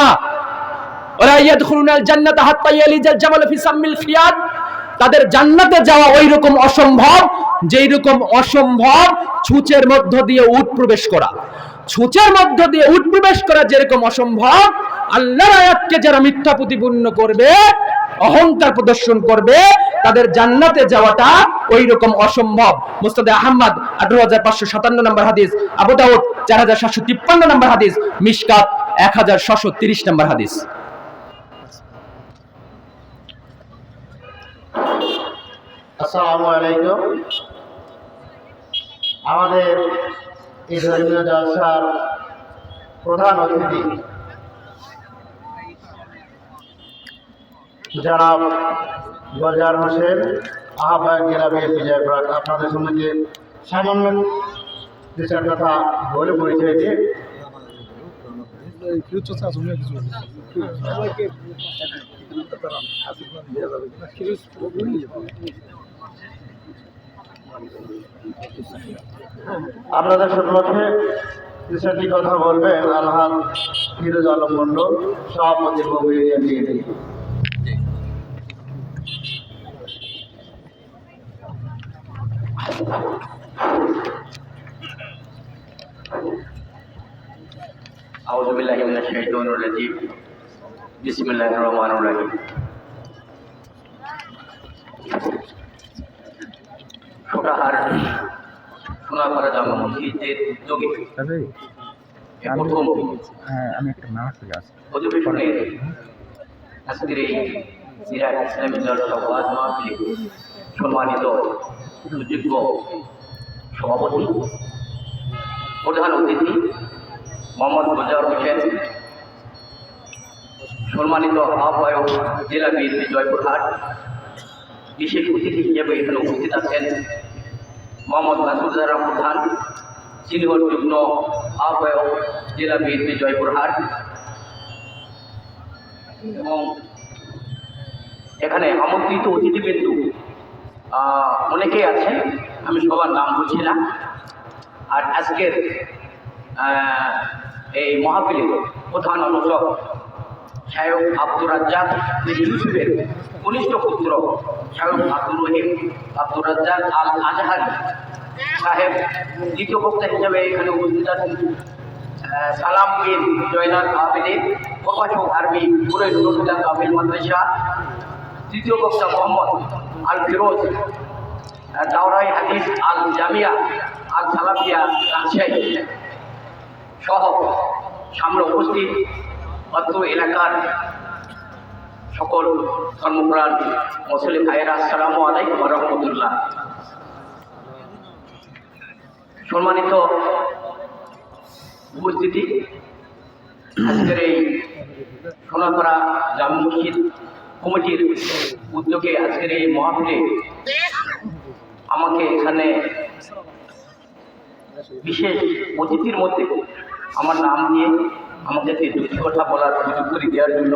ওয়া ইয়াদখুলুনাল জান্নাতা হাত্তা ইয়ালিজাল জামালু ফি সাম্মিল খিয়াত, তাদের জান্নাতে যাওয়া ওই রকম অসম্ভব যেই রকম অসম্ভব ছুঁচের মধ্য দিয়ে উট প্রবেশ করা। ছুঁচের মধ্য দিয়ে উট প্রবেশ করা যেরকম অসম্ভব, আল্লাহর আয়াতকে যারা মিথ্যা প্রতিপন্ন করবে, অহংকার প্রদর্শন করবে, তাদের জান্নাতে যাওয়াটা ওই রকম অসম্ভব। মুসনাদে আহমদ 18557 নম্বর হাদিস, আবু দাউদ 4753 নম্বর হাদিস, মিশকাত 1630 নম্বর হাদিস। আসসালামু আলাইকুম। আমাদের এই ধর্মীয় জলসার প্রধান অতিথি জনাব গজার হোসেন, আহ্বায়ক জেলা বিএনপি জয়পুরহাট, আপনাদের সম্মুখে সামান্য দু চার কথা বলে পরিচয় দিয়ে আপনাদের সম্মুখে দু চারটি কথা বলবেন আলহাজ ফিরোজ আলম মন্ডল, সভাপতি বিএনপি। আউযু বিল্লাহি মিনাশ শাইতানির রাজীম। বিসমিল্লাহির রহমানির রহিম। ছোটাহার সোনাপাড়া জামা মসজিদের উদ্যোগে প্রথম অধিবেশনে আজকের এই সিরাজ ইসলামী জলসা ওয়াজ মাহফিলে সম্মানিত সুযোগ্য সভাপতি, প্রধান অতিথি মোহাম্মদ গজার হোসেন, সম্মানিত আহ্বায়ক জেলা বিএনপি জয়পুরহাট, বিশেষ অতিথি হিসেবে এখানে উপস্থিত আছেন মোহাম্মদ মাসুদুর প্রধান, সিনিয়র যুগ্ম আহ্বায়ক জেলা বিএনপি জয়পুরহাট, এবং এখানে আমন্ত্রিত অতিথিবৃন্দ অনেকেই আছেন, আমি সবার নাম বলছি না। আর আজকের এই মাহফিলে প্রধান আলোচক শায়খ আব্দুর রাজ্জাক ইউসুফের কনিষ্ঠ পুত্র শায়খ আব্দুর রহিম আব্দুর রাজ্জাক আল আজহারি সাহেব দ্বিতীয় বক্তা হিসেবে এখানে উপস্থিত আছেন। সালাম বিন জয়নাল আবেদিন, প্রকাশক আরবি পুরে নুরুল্লাহ কামিল মাদ্রাসা। তৃতীয় বক্তা মোহাম্মদ আল ফিরোজ, দাওরাই হাদিস আল জামিয়া আল সালাফিয়া রাজশাহী সহ সামনে উপস্থিত অত্র এলাকার সকল কর্মপ্রাণ মুসলিম ভাইয়েরা, আসসালামু আলাইকুম ওয়া রাহমাতুল্লাহ। সম্মানিত উপস্থিতি, আজকের এই সোনাপাড়া জামে মসজিদ কমিটির উদ্যোগে আজকের এই মাহফিলে আমাকে এখানে বিশেষ অতিথির মধ্যে আমার নাম নিয়ে আমাদেরকে দুটি কথা বলার সুযোগ করে দেওয়ার জন্য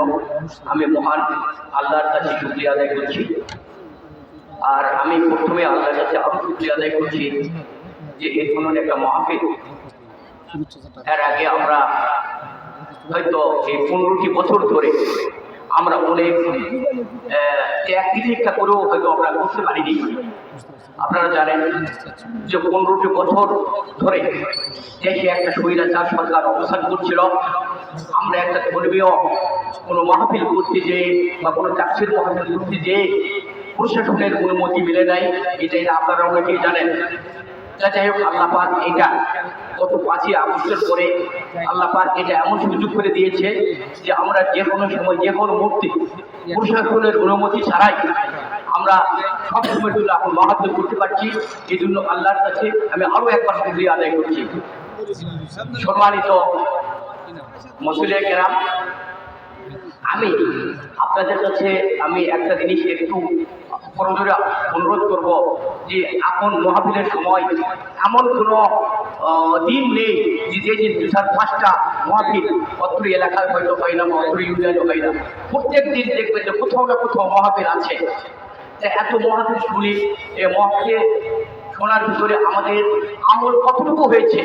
আমি মহান আল্লাহর কাছে শুকরিয়া আদায় করছি। আর আমি প্রথমে আল্লাহর কাছে আরও শুকরিয়া আদায় করছি যে এই ধরনের একটা মাহফিল, এর আগে আমরা হয়তো এই 15টি বছর ধরে আমরা অনেক ত্যাগ তিতিক্ষা করেও হয়তো আমরা করতে পারিনি। আপনারা জানেন যে 15টি বছর ধরে দেশে একটা স্বৈরাচার সরকার অবস্থান করছিল। আমরা একটা ধর্মীয় কোনো মাহফিল করতে যেয়ে বা কোনো চাকরির মাহফিল করতে যেয়ে প্রশাসনের অনুমতি মিলে নাই, এটাই আপনারা অনেকেই জানেন। যাই হোক, আল্লাহ পাক এটা গত 5ই আগস্টের পরে আল্লাহ পাক এটা এমন সুযোগ করে দিয়েছে যে আমরা যে কোনো সময় যে কোনো মুহূর্তে প্রশাসনের অনুমতি ছাড়াই আমরা সব সময়গুলো এখন মাহাত্ম করতে পারছি। এই জন্য আল্লাহর কাছে আমি আরও একবার শুকরিয়া আদায় করছি। সম্মানিত মুসলিম কেরাম, আমি আপনাদের কাছে আমি একটা জিনিস একটু অনুরোধ করব যে এখন মাহফিলের সময় এমন কোনো দিন নেই যে দিন 4-5টা মাহফিল অত্র এলাকায় হয়তো হয় না, অত্র ইউনিয়নে হয় না। প্রত্যেক দিন দেখবেন যে কোথাও না কোথাও মাহফিল আছে। এত মাহফিল শুনি, এ মাহফিলে শোনার ভিতরে আমাদের আমল কতটুকু হয়েছে,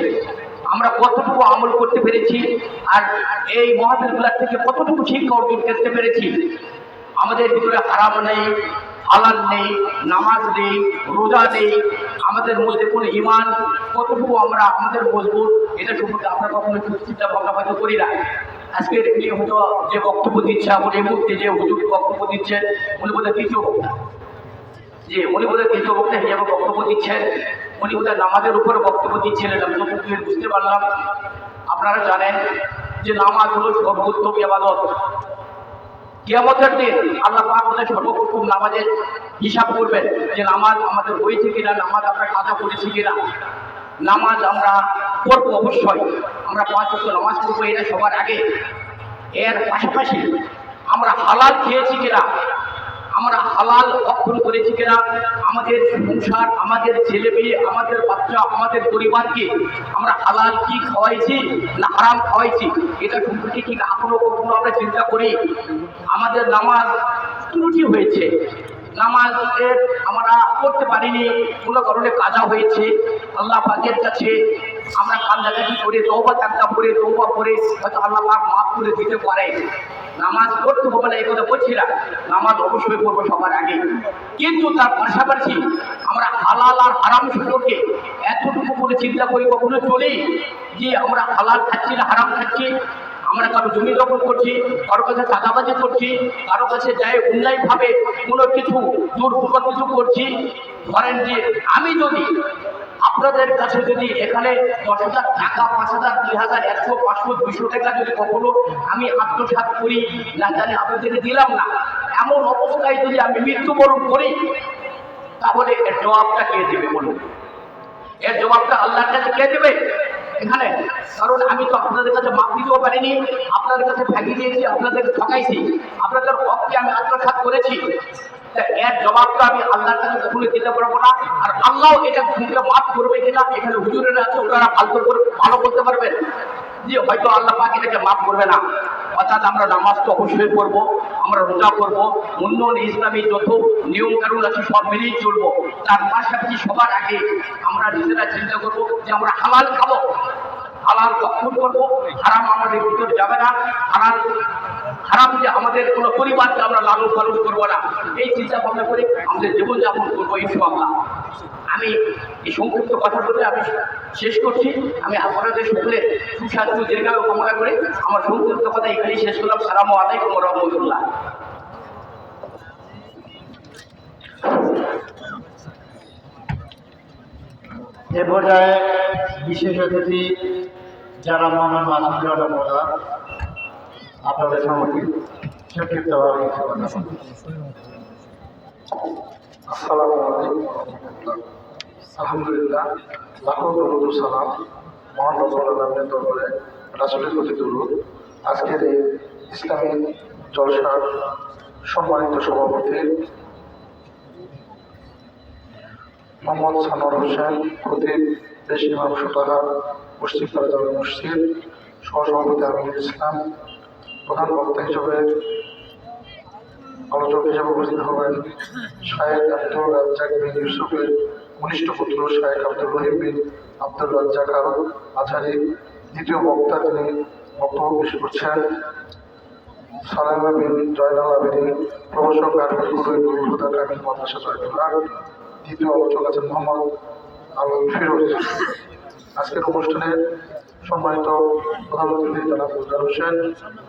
আমরা কতটুকু আমল করতে পেরেছি, আর এই মাহফিলগুলোর থেকে কতটুকু শিক্ষা অর্জন করতে পেরেছি। আমাদের ভিতরে হারাম নেই, হালাল নেই, নামাজ নেই, রোজা নেই, আমাদের মধ্যে কোনো ইমান কতটুকু আমরা আমাদের মজবুত, এটা সম্পর্কে আমরা কখনো চিন্তা ভাবনা হয়তো করি না। আজকের এই হয়তো যে বক্তব্য দিচ্ছে এখন এই মুহূর্তে যে হুজুর বক্তব্য দিচ্ছেন উনি বোধহয় তৃতীয় বক্তা, যে উনি বোধহয় তৃতীয় বক্তা হিসাবে বক্তব্য দিচ্ছেন, উনি বোধহয় নামাজের উপরে বক্তব্য দিচ্ছিলেন। আমি যতটুকু বুঝতে পারলাম, আপনারা জানেন যে নামাজ হলো সর্বোত্তম ইবাদত। কিয়ামতের দিন আল্লাহ পাক আমাদের সর্বপ্রথম নামাজের হিসাব করবেন যে নামাজ আমাদের হয়েছে কিনা, নামাজ আমরা কাজা করেছি কিনা। নামাজ আমরা পড়বো অবশ্যই, আমরা 5 ওয়াক্ত নামাজ পড়বো, এটা সবার আগে। এর পাশাপাশি আমরা হালাল খেয়েছি কিনা, আমরা হালাল ভক্ষণ করেছি কিনা, আমাদের সংসার, আমাদের ছেলে মেয়ে, আমাদের বাচ্চা, আমাদের পরিবারকে আমরা হালাল কি খাওয়াইছি না হারাম খাওয়াইছি, এটা সম্পর্কে ঠিক এখনো কখনো আমরা চিন্তা করি। আমাদের নামাজ ত্রুটি হয়েছে, নামাজের আমরা করতে পারিনি, কোনো কারণে কাজা হয়েছে, আল্লাহ পাকের কাছে আমরা কান্দাকাটি করে তওবা করে হয়তো আল্লাহ পাক মাফ করে দিতে পারে। নামাজ পড়তে হবে না এই কথা বলছি না, নামাজ অবশ্যই পড়বো সবার আগে, কিন্তু তার পাশাপাশি আমরা হালাল আর হারাম সম্পর্কে এতটুকু করে চিন্তা করি কখনো চলি যে আমরা হালাল খাচ্ছি না হারাম খাচ্ছি। আমরা কারো জমি দখল করছি, কারো কাছে চাঁদাবাজি করছি, কারো কাছে যাই অন্যায়ভাবে কোনো কিছু দুর্ভোগ কিছু করছি। ধরেন যে আমি যদি আপনাদের কাছে যদি এখানে 10,000 টাকা, 5,000, 2,000, 100, 500, 200 টাকা যদি কখনো আমি আত্মসাৎ করি, না জানি আপনাদেরকে দিলাম না, এমন অবস্থায় যদি আমি মৃত্যুবরণ করি, তাহলে এর জবাবটা কে দেবে বলুন? এর জবাবটা আল্লাহর কাছে কে দেবে এখানে? কারণ আমি তো আপনাদের কাছে মাপ দিতেও পারিনি, আপনাদের কাছে ফাঁকি দিয়েছি, আপনাদেরকে ঠকাইছি, আপনাদের হককে আমি আত্মসাৎ করেছি। এর জবাবটা আমি আল্লাহর কাছে কখনো দিতে পারবো না। আর আল্লাহ এটা ভুলকে মাফ করবে কিনা, এখানে হুজুরেরা আছে, ওনারা ভালো করতে পারবেন যে হয়তো আল্লাহ পাক এটাকে মাফ করবে না। অর্থাৎ আমরা নামাজ তো অবশ্যই করবো, আমরা রোজা করবো, অন্য ইসলামী যত নিয়ম কানুন আছে সব মেনেই চলবো। তার পাশাপাশি সবার আগে আমরা নিজেরা চিন্তা করবো যে আমরা হালাল খাবো, হালাল ভক্ষণ করবো, হারাম আমাদের ভিতরে যাবে না, হারাম যে আমাদের কোনো পরিবারকে আমরা লালন পালন করবো না, এই চিন্তা ভাবনা করে আমাদের জীবনযাপন করবো ইনশাআল্লাহ। আমি এই সংক্ষিপ্ত কথা বলে আমি শেষ করছি। আমি আপনাদের সকলে সুস্বাস্থ্য দীর্ঘায়ু কামনা করে আমার সংক্ষিপ্ত কথা এখানেই শেষ করলাম। আসসালামু আলাইকুম ওয়া রাহমাতুল্লাহ। এ পর্যায়ে বিশেষ অতিথি যারা মামুন মাসুদ আপনাদের সম্মুখে সংক্ষিপ্তভাবে কিছু কথা বলবেন। আসসালামু আলাইকুম ওয়া রাহমাতুল্লাহ। আলহামদুলিল্লাহ, লাখো দরুদ ও সালাম মহান রব্বুল আলামিনের দরবারে রাসূলের প্রতি দরুদ। আজকের এই ইসলামী জলসার সম্মানিত সভাপতি মোহাম্মদ সানোয়ার হোসেন, খতিব, দেশ ইমাম সুতাহা, পশ্চিম পাড়া মসজিদ, সহসভাপতি আমিনুল ইসলাম, প্রধান বক্তা হিসেবে আলোচক হিসেবে উপস্থিত হবেন শায়েখ আব্দুর রাজ্জাক বিন ইউসুফের কনিষ্ঠ পুত্র শায়েখ আব্দুর রহিম বিন আব্দুর রাজ্জাক আল আজহারি। দ্বিতীয় বক্তা তিনি বক্তব্য পেশ করছেন সালেমা বিন জয়নাল আবেদিন, প্রভাষক গার্মেন্ট গুরু হুদা কামিল মাদ্রাসা জয়পুরহাট। দ্বিতীয় আলোচক আছেন মোহাম্মদ আল ফিরোজ। আজকের অনুষ্ঠানের সম্মানিত প্রধান অতিথি জনাব গুলজার হোসেন,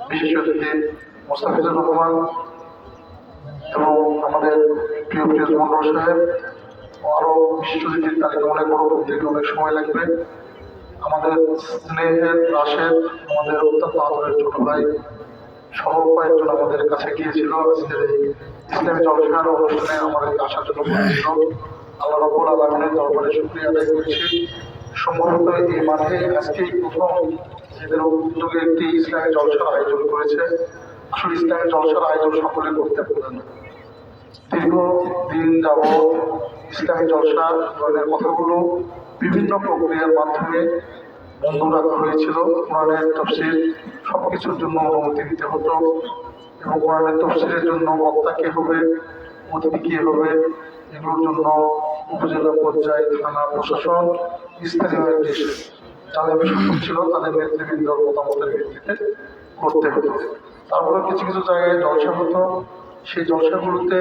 বিশেষ অতিথি মোস্তাফিজুর রহমান এবং আমাদের প্রিয় প্রিয় মন্ডল সাহেব ও আরও বিশিষ্ট অতিথির তালিকা মনে করব, দেখতে অনেক সময় লাগবে। আমাদের স্নেহের রাশেদ, আমাদের অত্যন্ত আদরের ছোট ভাই সহ কয়েকজন আমাদের কাছে গিয়েছিল আজকের এই ইসলামী জলসার অনুষ্ঠানে আমাদেরকে আসার জন্য বলেছিল। আল্লাহ রাব্বুল আলামিনের দরবারে শুকরিয়া আদায় করেছি। সম্ভবত এই মাঠে আজকেই প্রথম এদের উদ্যোগে একটি ইসলামী জলসার আয়োজন করেছে। আসলে ইসলামী জলসার আয়োজন সকলে করতে পারে না। দীর্ঘদিন যাবৎ ইসলামী জলসা ধরনের কথাগুলো বিভিন্ন প্রক্রিয়ার মাধ্যমে বন্ধ রাখা হয়েছিল। কোরআনের তাফসীর সবকিছুর জন্য অনুমতি দিতে হতো এবং কোরআনের তাফসীরের জন্য বক্তা কে হবে, অতিথি কে হবে, এগুলোর জন্য উপজেলা পর্যায়ে থানা প্রশাসন, স্থানীয় দেশে যাদের শাসক ছিল তাদের নেতৃবৃন্দর মতামতের ভিত্তিতে করতে হতো। তারপরে কিছু কিছু জায়গায় জলসা হতো, সেই জলসাগুলোতে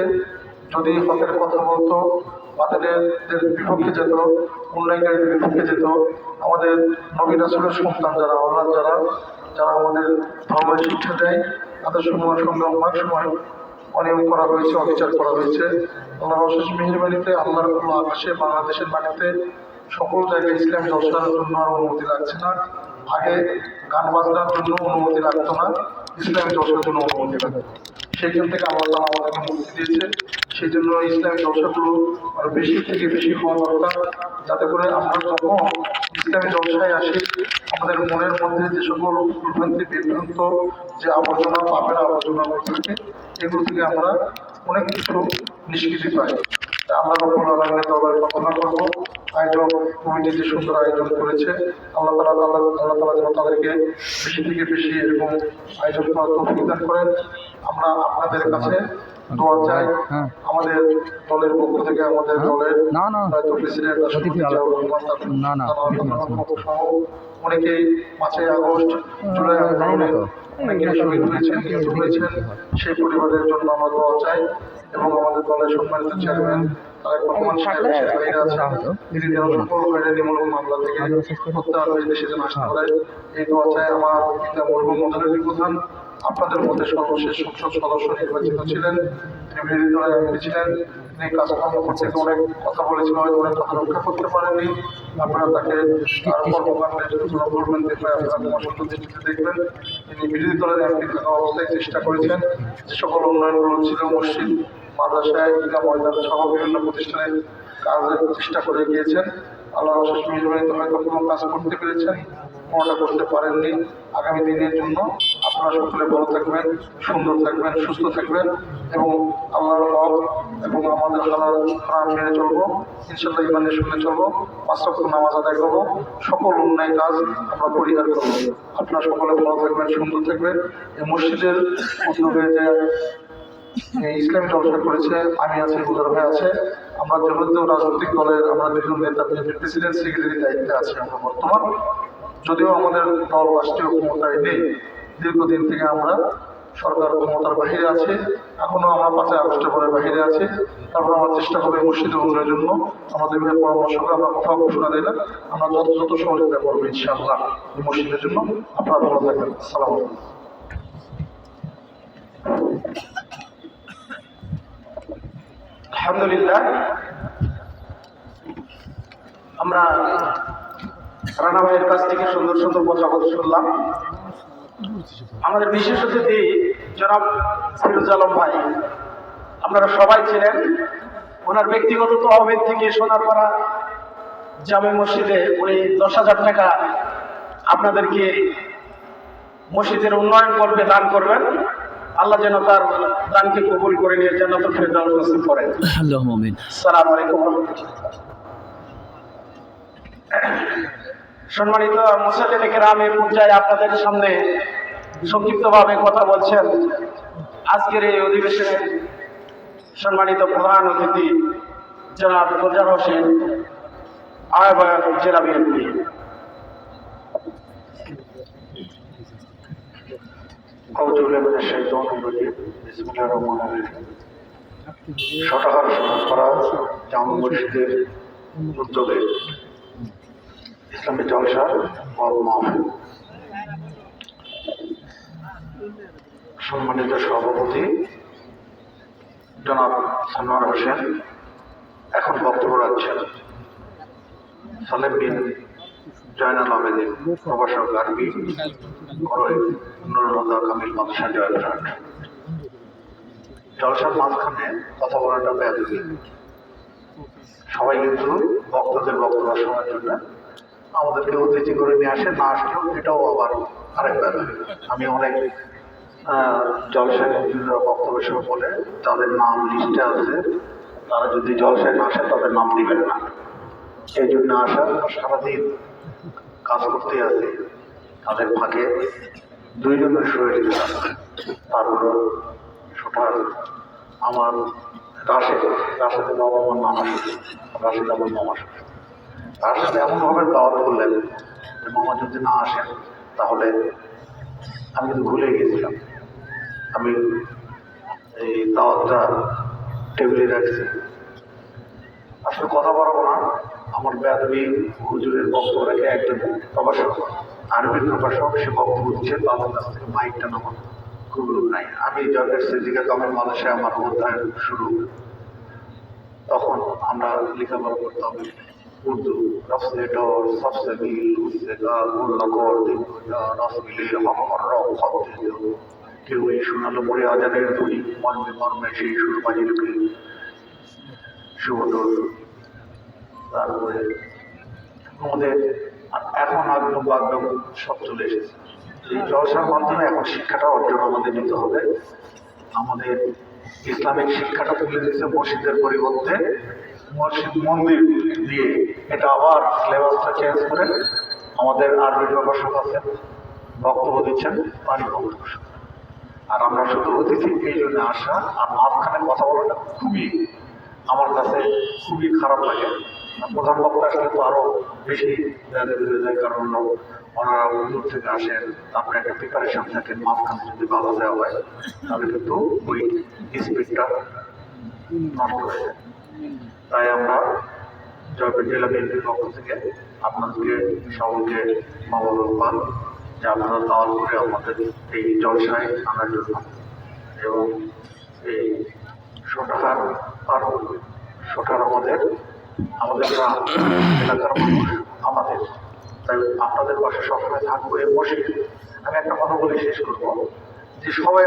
যদি হকের কথা বলতো, বাতিলের বিপক্ষে যেত, অন্যায়কারীদের বিপক্ষে যেত, আমাদের নবী রাসূলের সন্তান যারা, আওলাদ যারা, যারা আমাদের ধর্মের শিক্ষা দেয় তাদের সঙ্গে অনেক সময় অনিয়ম করা হয়েছে, অবিচার করা হয়েছে। আল্লাহর অশেষ মেহেরবানিতে আল্লাহর কোনো আকাশে বাংলাদেশের মাটিতে সকল জায়গায় ইসলাম জলসার জন্য আর অনুমতি লাগছে না। আগে গান বাজনার জন্য অনুমতি লাগতো না, ইসলামী জলসার জন্য অনুমতি লাগতো। সেইখান থেকে আল্লাহ তাআলা আমাদেরকে মুক্তি দিয়েছে। সেই জন্য ইসলামী জলসাগুলো আরো বেশি থেকে বেশি হওয়া দরকার, যাতে করে আমরা যখন ইসলামী জলসায় আসি আমাদের মনের মধ্যে যে সকল বিভ্রান্তি বিভ্রান্ত যে আবর্জনা পাপের আবর্জনাগুলো থাকে এগুলো থেকে আমরা অনেক কিছু নিষ্কৃতি পাই। আল্লাহ রাব্বুল আলামিনের দরবারে প্রার্থনা করব আয়োজক কমিটি যে সুন্দর আয়োজন করেছে আল্লাহ তাআলা যেন তাদেরকে বেশি থেকে বেশি এরকম আয়োজন করার তৌফিক দান করেন। আমরা আপনাদের কাছে দোয়া চাই। আমাদের দলের পক্ষ থেকে আমাদের দলের প্রেসিডেন্ট সহ অনেকেই 5ই আগস্ট জুলাই আন্দোলনে অনেকে শহীদ হয়েছেন, নিহত হয়েছেন, সেই পরিবারের জন্য আমরা দোয়া চাই। এবং আমাদের দলের সম্মানিত চেয়ারম্যান তারেক রহমান সাহেব বাইরে আছেন, তিনি যেন সকল হয়রানিমূলক মামলা থেকে প্রত্যাহার হয়ে দেশে যেন আসতে পারে এই দোয়া চাই। আমার পিতা মরহুম মদনী প্রধান আপনাদের মধ্যে সর্বশেষ সংসদ সদস্য নির্বাচিত ছিলেন, তিনি বিরোধী দলের এমপি ছিলেন, তিনি কাজকর্ম করতে অনেক কথা বলেছিলেন, হয়তো অনেক কথা রক্ষা করতে পারেননি। আপনারা তাকে তার কর্মকাণ্ডে যতটা বলবেন দেখবেন আপনারা তোমার সুন্দর দৃষ্টিতে দেখবেন। তিনি বিরোধী দলের এমপি থাকা অবস্থায় চেষ্টা করেছেন যে সকল উন্নয়নগুলো ছিল মসজিদ, মাদ্রাসায়, ঈদগাহ ময়দান সহ বিভিন্ন প্রতিষ্ঠানের কাজের চেষ্টা করে গিয়েছেন। আল্লাহর অশেষ মেহেরবানিতে হয়তো কোনো কাজ করতে পেরেছেন, কোনোটা করতে পারেননি। আগামী দিনের জন্য আপনারা সকলে ভালো থাকবেন, সুন্দর থাকবেন, সুস্থ থাকবেন এবং আল্লাহর হক এবং আমাদের হালাল হারাম মেনে চলবো, ইনশাআল্লাহ ইমানের সঙ্গে চলবো, 5 ওয়াক্ত নামাজ আদায় করবো, সকল অন্যায় কাজ আমরা পরিহার করবো। আপনারা সকলে ভালো থাকবেন, সুন্দর থাকবেন। এই মসজিদের উদ্যোগে যে ইসলামী জলসা করেছে, আমি আছি, হুজুর ভাই আছে, আমরা জনপ্রিয় রাজনৈতিক দলের আমরা দুজন নেতা প্রেসিডেন্ট সেক্রেটারি দায়িত্বে আছি আমরা বর্তমান। যদিও আমাদের দল রাষ্ট্রীয় ক্ষমতায় নেই, দীর্ঘদিন থেকে আমরা সরকার ক্ষমতার বাহিরে আছে, এখনো আমরা 5ই আগস্টের পরে বাহিরে আছি। তারপর আমরা চেষ্টা করবো মসজিদের উন্নয়নের জন্য। আমাদের বিভিন্ন পরামর্শ করে আমরা কোথাও ঘোষণা দিই না, আমরা যত সহযোগিতা করবো ইনশাআল্লাহ এই মসজিদের জন্য। আপনারা ভালো থাকবেন। আসসালামু আলাইকুম। আলহামদুলিল্লাহ, আমরা রানা ভাইয়ের কাছ থেকে সুন্দর সুন্দর কথা শুনলাম। আমাদের বিশেষ অতিথি জনাব ফিরোজ আলম ভাই, আপনারা সবাই ছিলেন। ওনার ব্যক্তিগত তহবিল থেকে সোনারপাড়া জামে মসজিদে উনি 10,000 টাকা আপনাদেরকে মসজিদের উন্নয়ন করবে দান করবেন। আল্লাহ যেন তার দানকে কবুল করে নিয়ে জান্নাতুল ফেরদাউস নসিব করেন। আল্লাহুম্মা আমিন। আসসালামু আলাইকুম ওয়া রাহমাতুল্লাহ। সম্মানিত মুসাল্লিন কিরাম, এই পর্যায়ে আপনাদের সামনে সংক্ষিপ্তভাবে কথা বলছেন আজকের এই অধিবেশনের সম্মানিত প্রধান অতিথি জনাব তোজার হোসেন, আহ্বায়ক জেলা বিএনপি। শতহার করা জামে মসজিদের উদ্যোগে ইসলামী জলসা মাহফিল, সম্মানিত সভাপতি জনাব সানোয়ার হোসেন এখন বক্তব্য রাখছেন। সালেম বিন জয়নাল আবেদিন প্রভাষক আরবি নুরুল হুদা কামিল মাদ্রাসা জয়পুরহাট। জলসার মাঝখানে কথা বলাটা বেয়াদবি। সবাই কিন্তু বক্তাদের বক্তব্য শোনার জন্য আমাদেরকে অতিথি করে নিয়ে আসে, না আসলেও এটাও আবার আরেক ব্যাপার। আমি অনেক জলসায় বক্তব্য শুরু বলে তাদের নাম লিস্টে আছে, তারা যদি জলসায় না আসে তাদের নাম দিবেন না। এই জন্য আসা, সারাদিন কাজ করতে আছে, তাদের ফাঁকে 2 জনের শরীর তারপর সোঠার আমার রাশেদের বাবা আমার নাম আসে, রাশেদ আমার মামা আসে। তার সাথে এমনভাবে দাওয়াত করলেন যে মামা যদি না আসেন তাহলে আমি কিন্তু ভুলে গেছিলাম। আমি এই দাওয়াতটা টেবিলে রাখছি, আসলে কথা বলবো না। আমার বেয়াদবি হুজুরের বক্তব্য রেখে একজন প্রভাষক আরবির প্রকাশক সে বক্তব্য দিচ্ছেন, বাবার কাছ থেকে মাইকটা নামান কবুল নাই। আমি জগের সিদ্দিকা কামেল মানুষে আমার অধ্যায় শুরু, তখন আমরা লেখাপড়া করতাম উর্দু, রফসে ডর, সফসে মিল, উসে গা, গুল্লাকর, রসমিলে, হকর, রক, খদ্দে, কেউ এই শোনালো পরে আজানের ধ্বনি, মর্মে মর্মে সেই সুরবাজি লোকে সুবদর। তারপরে আমাদের এখন আগম বাগম সব চলে এসেছে। এই জলসার মাধ্যমে এখন শিক্ষাটা অর্জন আমাদের নিতে হবে। আমাদের ইসলামিক শিক্ষাটা তুলে দিচ্ছে মসজিদের পরিবর্তে মসজিদ মন্দির দিয়ে, এটা আবার সিলেবাসটা চেঞ্জ করে আমাদের আরবি প্রকাশক আছেন, বক্তব্য দিচ্ছেন পানি বক্তব্য। আর আমরা শুধু অতিথি এই জন্য আসা, আর মাঝখানে কথা বলাটা খুবই আমার কাছে খুবই খারাপ লাগে। প্রধান বক্তা আসলে তো আরো বেশি হয়ে যায়, কারণ ওনারা দূর থেকে আসেন, তারপরে একটা প্রিপারেশন থাকেন, মাঝখানে যদি বাধা দেওয়া হয় তাহলে কিন্তু ওই স্পিডটা নষ্ট হয়ে যায়। তাই আমরা জয়পুর জেলা বিএনপির পক্ষ থেকে আপনাদেরকে সকলকে মোবারকবাদ যে আপনারা দাওয়াত করে আমাদের এই জলসায় আনার জন্য, এবং এই সোটাহার আমাদের গ্রাম এলাকার মানুষ আমাদের, তাই আপনাদের পাশে সবসময় থাকবো। এই মসজিদ আমি একটা কথা বলে শেষ করবো যে সবাই